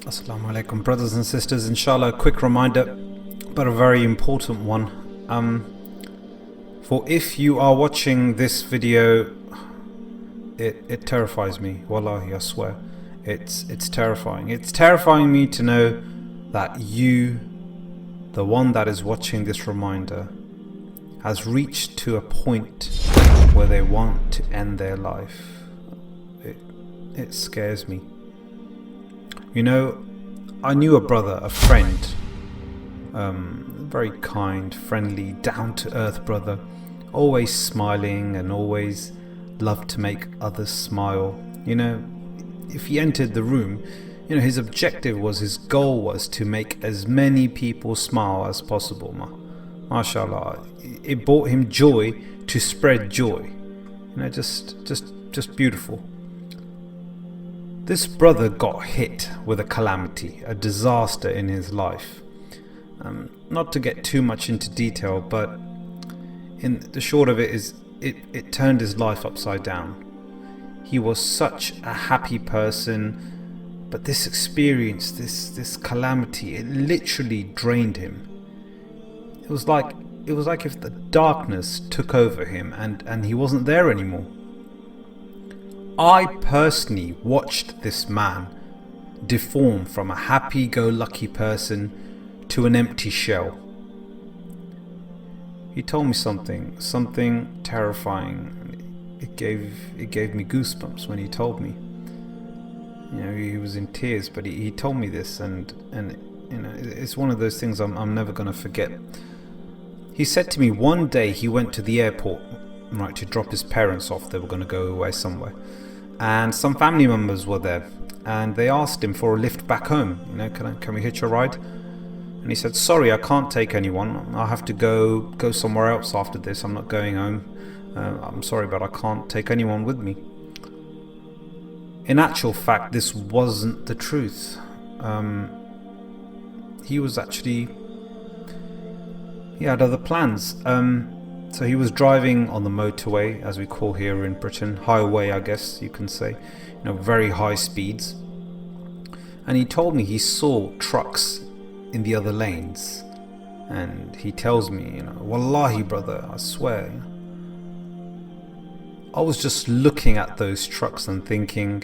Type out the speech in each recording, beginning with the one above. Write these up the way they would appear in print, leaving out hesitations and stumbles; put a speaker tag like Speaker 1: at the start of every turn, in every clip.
Speaker 1: Assalamu alaikum, brothers and sisters. Inshallah, a quick reminder, but a very important one. For if you are watching this video, it terrifies me. Wallahi, I swear. It's terrifying. It's terrifying me to know that you, the one that is watching this reminder, has reached to a point where they want to end their life. It scares me. You know, I knew a brother, a friend, very kind, friendly, down-to-earth brother, always smiling and always loved to make others smile. You know, if he entered the room, you know, his objective was, his goal was to make as many people smile as possible. MashaAllah, it brought him joy to spread joy. You know, just beautiful. This brother got hit with a calamity, a disaster in his life. Not to get too much into detail, but in the short of it is, it turned his life upside down. He was such a happy person, but this experience, this calamity, it literally drained him. It was like if the darkness took over him and he wasn't there anymore. I personally watched this man deform from a happy-go-lucky person to an empty shell. He told me something terrifying. It gave me goosebumps when he told me. You know, he was in tears, but he told me this, and you know, it's one of those things I'm never going to forget. He said to me one day he went to the airport, right, to drop his parents off. They were going to go away somewhere. And some family members were there, and they asked him for a lift back home. You know, can we hitch a ride? And he said, sorry, I can't take anyone. I'll have to go somewhere else after this. I'm not going home. I'm sorry, but I can't take anyone with me. In actual fact, this wasn't the truth. He had other plans. So he was driving on the motorway, as we call here in Britain, highway, I guess you can say, you know, very high speeds. And he told me he saw trucks in the other lanes. And he tells me, you know, Wallahi brother, I swear, I was just looking at those trucks and thinking,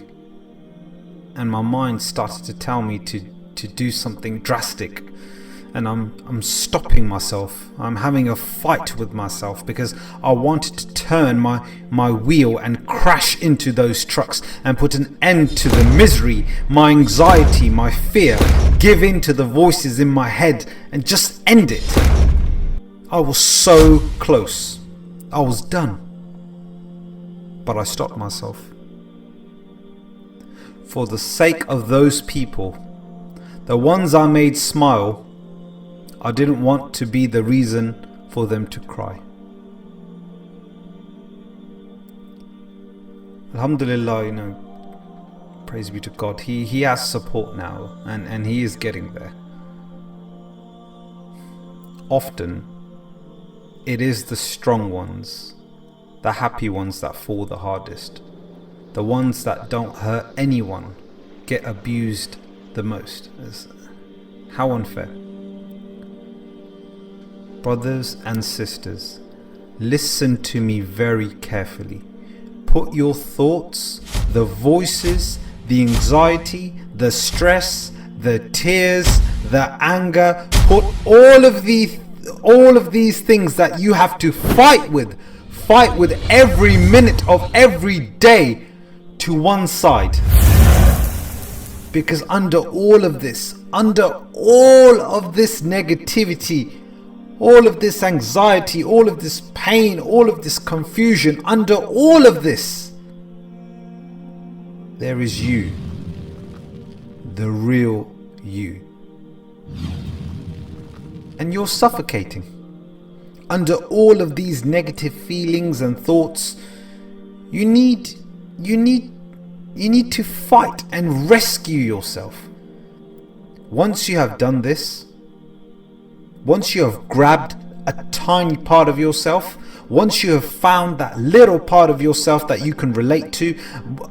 Speaker 1: and my mind started to tell me to do something drastic. And I'm stopping myself. I'm having a fight with myself because I wanted to turn my wheel and crash into those trucks and put an end to the misery, my anxiety, my fear, give in to the voices in my head and just end it. I was so close. I was done. But I stopped myself. For the sake of those people, the ones I made smile, I didn't want to be the reason for them to cry. Alhamdulillah, you know, praise be to God, he has support now, and he is getting there. Often, it is the strong ones, the happy ones that fall the hardest. The ones that don't hurt anyone get abused the most. How unfair. Brothers and sisters, listen to me very carefully. Put your thoughts, the voices, the anxiety, the stress, the tears, the anger, put all of these things that you have to fight with every minute of every day to one side. Because under all of this negativity, all of this anxiety, all of this pain, all of this confusion, under all of this, there is you, the real you. And you're suffocating. Under all of these negative feelings and thoughts, you need to fight and rescue yourself. Once you have done this, once you have grabbed a tiny part of yourself, once you have found that little part of yourself that you can relate to,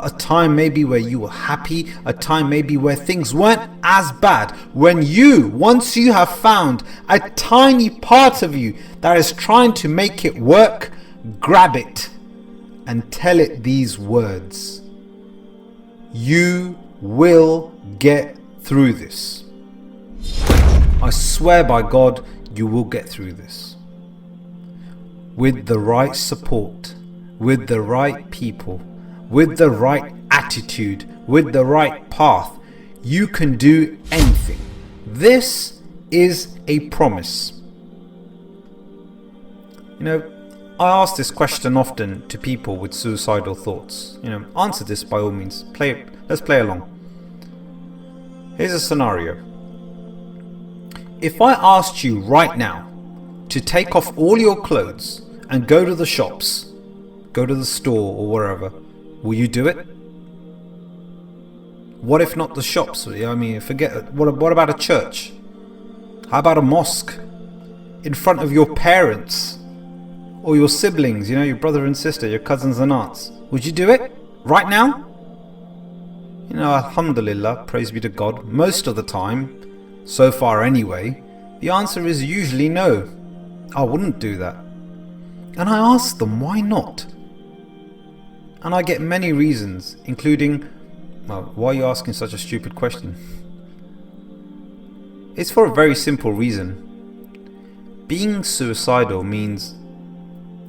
Speaker 1: a time maybe where you were happy, a time maybe where things weren't as bad, once you have found a tiny part of you that is trying to make it work, grab it and tell it these words: you will get through this. I swear by God, you will get through this. With the right support, with the right people, with the right attitude, with the right path, you can do anything. This is a promise. I ask this question often to people with suicidal thoughts. Answer this by all means. Let's play along. Here's a scenario. If I asked you right now to take off all your clothes and go to the shops, go to the store or wherever, will you do it? What if not the shops? Forget. What about a church? How about a mosque? In front of your parents or your siblings, your brother and sister, your cousins and aunts. Would you do it right now? Alhamdulillah, praise be to God, most of the time, so far anyway, the answer is usually no. I wouldn't do that. And I ask them, why not? And I get many reasons, including, why are you asking such a stupid question? It's for a very simple reason. Being suicidal means,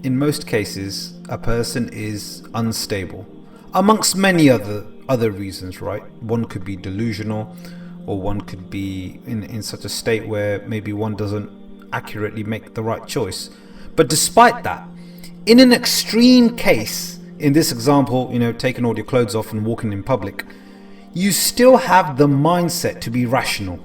Speaker 1: in most cases, a person is unstable. Amongst many other reasons, right? One could be delusional, or one could be in such a state where maybe one doesn't accurately make the right choice. But despite that, in an extreme case, in this example, taking all your clothes off and walking in public, you still have the mindset to be rational.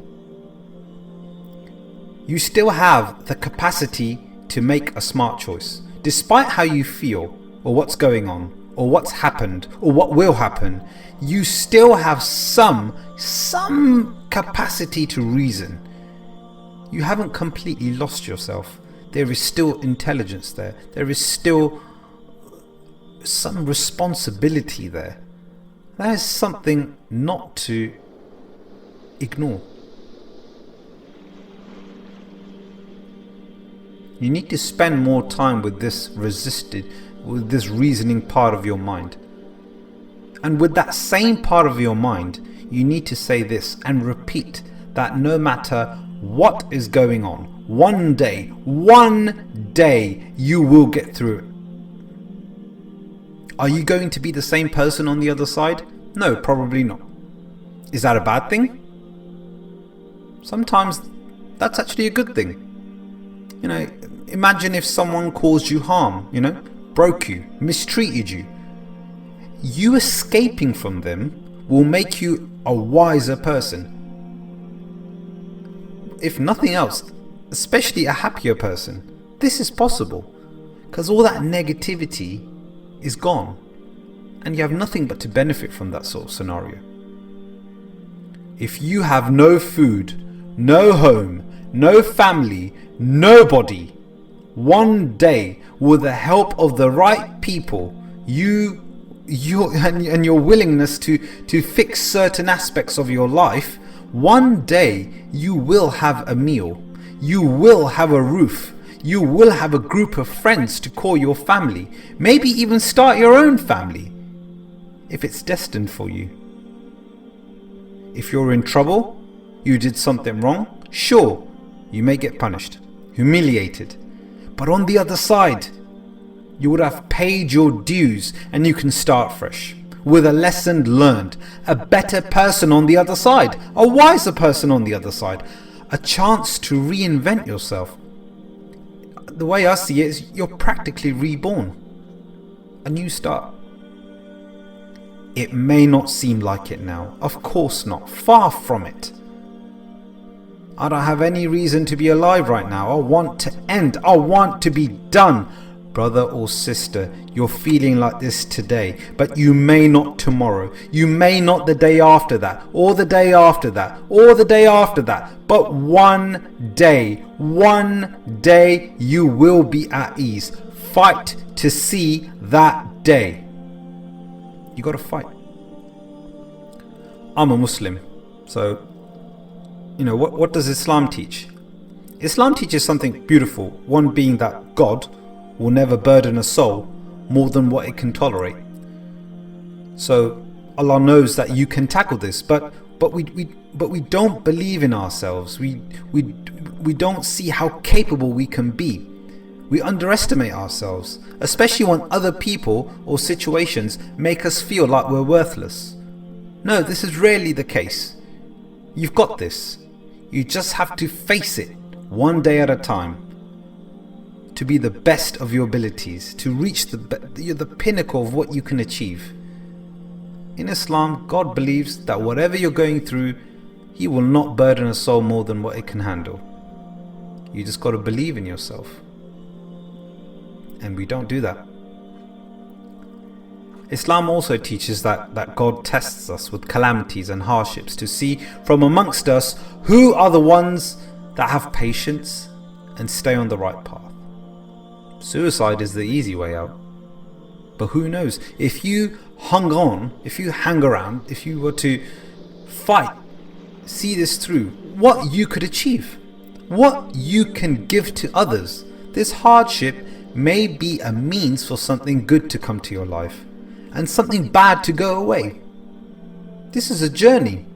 Speaker 1: You still have the capacity to make a smart choice. Despite how you feel, or what's going on, or what's happened, or what will happen, you still have some capacity to reason. You haven't completely lost yourself. There is still intelligence there. There is still some responsibility there. That is something not to ignore. You need to spend more time with this reasoning part of your mind. And with that same part of your mind, you need to say this and repeat that no matter what is going on, one day you will get through it. Are you going to be the same person on the other side? No, probably not. Is that a bad thing? Sometimes that's actually a good thing. Imagine if someone caused you harm, broke you, mistreated you. You escaping from them will make you a wiser person. If nothing else, especially a happier person. This is possible because all that negativity is gone and you have nothing but to benefit from that sort of scenario. If you have no food, no home, no family, nobody, one day, with the help of the right people, and your willingness to fix certain aspects of your life, one day you will have a meal, you will have a roof, you will have a group of friends to call your family, maybe even start your own family, if it's destined for you. If you're in trouble, you did something wrong, sure, you may get punished, humiliated. But on the other side, you would have paid your dues and you can start fresh with a lesson learned, a better person on the other side, a wiser person on the other side, a chance to reinvent yourself. The way I see it is you're practically reborn, a new start. It may not seem like it now, of course not, far from it. I don't have any reason to be alive right now. I want to end. I want to be done. Brother or sister, you're feeling like this today, but you may not tomorrow. You may not the day after that, or the day after that, or the day after that. But one day you will be at ease. fight to see that day. You got to fight. I'm a Muslim, so what does Islam teach? Islam teaches something beautiful, one being that God will never burden a soul more than what it can tolerate. So Allah knows that you can tackle this, but we don't believe in ourselves. We don't see how capable we can be. We underestimate ourselves, especially when other people or situations make us feel like we're worthless. No, this is rarely the case. You've got this. You just have to face it one day at a time, to be the best of your abilities, to reach the pinnacle of what you can achieve. In Islam, God believes that whatever you're going through, He will not burden a soul more than what it can handle. You just got to believe in yourself. And we don't do that. Islam also teaches that God tests us with calamities and hardships to see from amongst us who are the ones that have patience and stay on the right path. Suicide is the easy way out. But who knows, if you hung on, if you hang around, if you were to fight, see this through, what you could achieve, what you can give to others. This hardship may be a means for something good to come to your life and something bad to go away. This is a journey,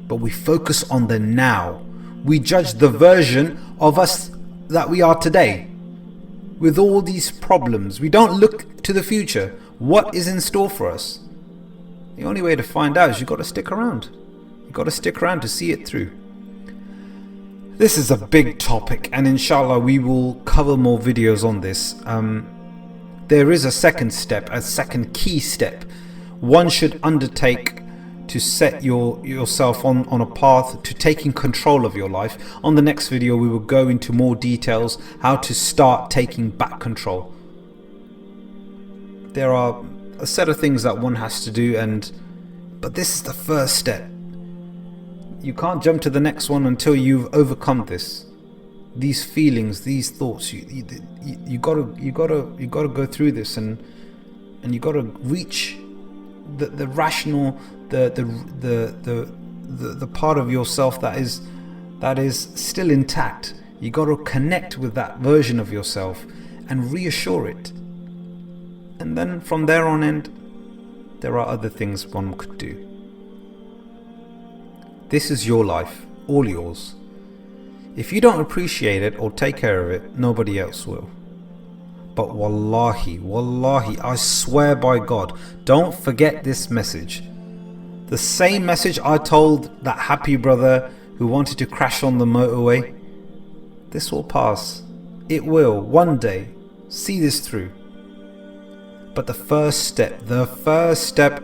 Speaker 1: but we focus on the now. We judge the version of us that we are today. With all these problems, we don't look to the future. What is in store for us? The only way to find out is you've got to stick around. You've got to stick around to see it through. This is a big topic, and inshallah we will cover more videos on this. There is a second step, a second key step one should undertake to set yourself on a path to taking control of your life. On the next video we will go into more details how to start taking back control. There are a set of things that one has to do, but this is the first step. You can't jump to the next one until you've overcome these feelings, these thoughts. You gotta go through this, and you gotta reach the rational, the part of yourself that is still intact. You gotta connect with that version of yourself and reassure it. And then from there on end, there are other things one could do. This is your life, all yours. If you don't appreciate it or take care of it, nobody else will. But wallahi, I swear by God, don't forget this message. The same message I told that happy brother who wanted to crash on the motorway. This will pass. It will, one day. See this through. But the first step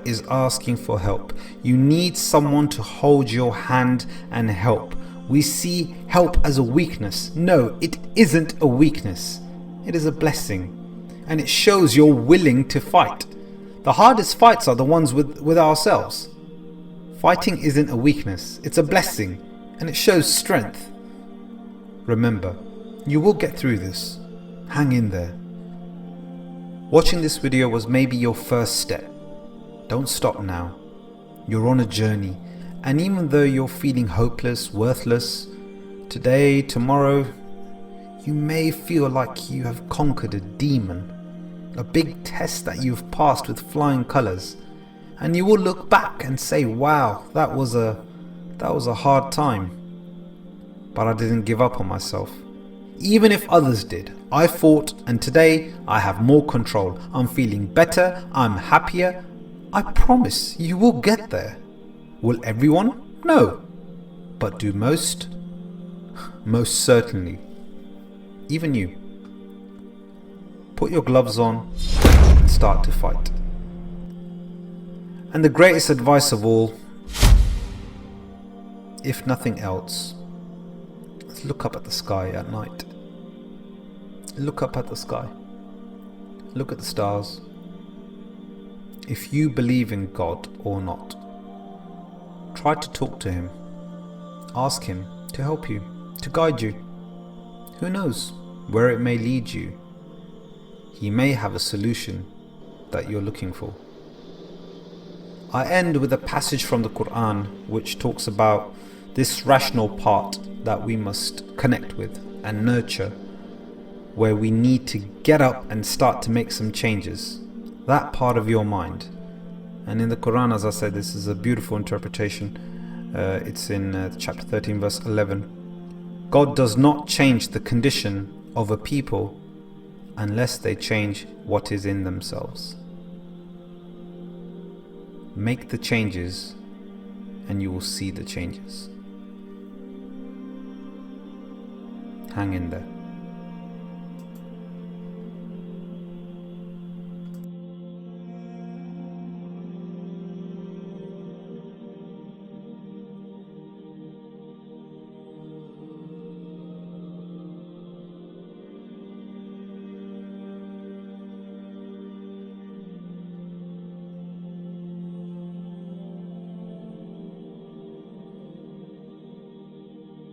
Speaker 1: is asking for help. You need someone to hold your hand and help. We see help as a weakness. No, it isn't a weakness. It is a blessing. And it shows you're willing to fight. The hardest fights are the ones with ourselves. Fighting isn't a weakness. It's a blessing. And it shows strength. Remember, you will get through this. Hang in there. Watching this video was maybe your first step. Don't stop now. You're on a journey, and even though you're feeling hopeless, worthless, today, tomorrow, you may feel like you have conquered a demon, a big test that you've passed with flying colours, and you will look back and say, wow, that was a hard time, but I didn't give up on myself. Even if others did, I fought, and today I have more control. I'm feeling better, I'm happier. I promise you will get there. Will everyone? No. But do most? Most certainly. Even you. Put your gloves on and start to fight. And the greatest advice of all, if nothing else, look up at the sky at night. Look up at the sky. Look at the stars. If you believe in God or not, try to talk to Him. Ask Him to help you, to guide you. Who knows where it may lead you? He may have a solution that you're looking for. I end with a passage from the Quran which talks about this rational part that we must connect with and nurture, where we need to get up and start to make some changes. That part of your mind. And in the Quran, as I said, this is a beautiful interpretation. It's in chapter 13 verse 11. God does not change the condition of a people unless they change what is in themselves. Make the changes and you will see the changes. Hang in there.